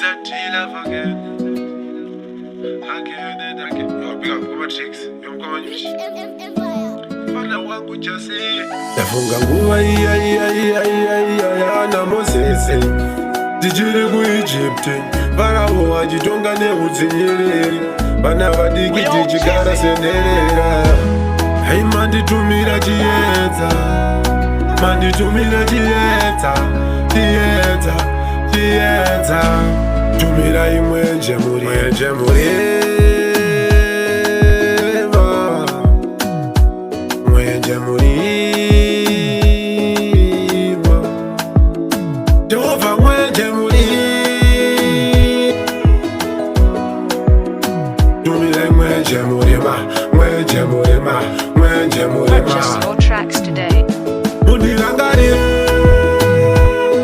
It's a deal of again. Again and again. Yo, big up, come on, chicks. Yo, come on, you. Fana wangu chasi. Yafunga nguwa iya na Mosese. Dijiri ku Egypt. Farao wajitonga ne uzinyereri. Bana badigi jijigara senderera. Hey, mandi tumira jieta. Mandi tumira jieta. Dieta. Tumira imwenje murima. Mwenje murima. Jehova mwenje murima. Tumira mwenje murima. Mwenje murima. Purchase your tracks today. Mundirangarie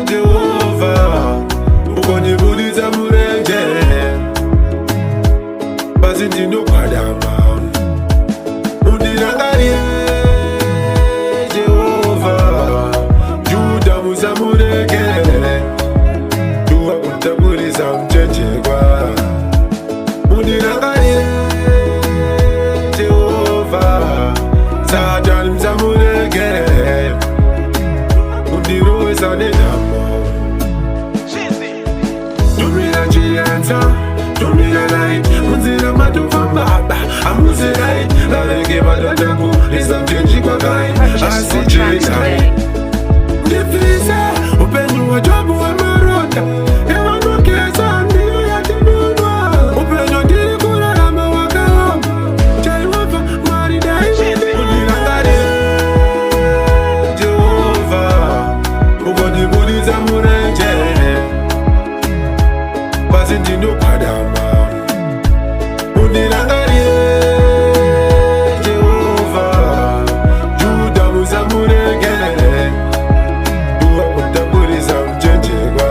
Jehova. Ukonibuliza murenje. Basi ndino kwadama. Mundirangarie Jehova. Juda muzamurege. Duwa kutabuliza mchechegwa. Mundirangarie Jehova. Satan mzamurege. Mundiroza nenamo. Tumira jieta, tumira light. Munzira matufa mbaba, amuzira it. Lalenge badadaku, nizamchenji kwa kai. Purchase your tracks today. Ndifisa, upenyu wa jobu wa marota. Ewa nukesa, ndiyo ya tinunwa. Upenyu ndiri kura rama wakawa. Jehova, maridai. Mundirangare Jehova. Ukonibuliza murenje. Basi ndino kwadama. Mundirangarie Jehova. Juda muzamurege. Duwa kutabuliza mchechegwa.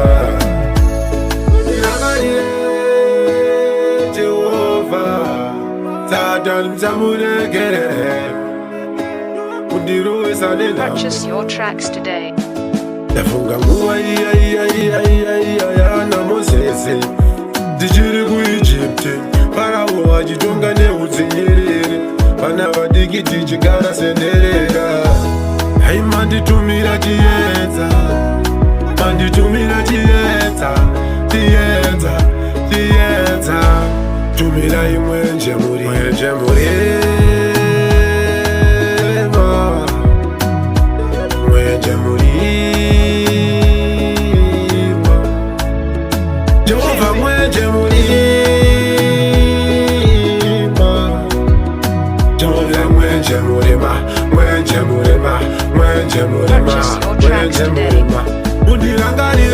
Mundirangarie Jehova. Satan mzamurege. Mundiroza nenamo. Purchase your tracks today. Yafunga nguwa iya na Mosese. Dijiri ku Egypt. Farao wajitonga ne uzinyereri. Bana badigi jijigara senderera. Hey, mandi tumira jieta. Mandi tumira jieta. Tumira imwenje murima. Mwenje murima. Jehova mwenje murima. Jehova mwenje murima. Purchase your tracks today. Mundirangarie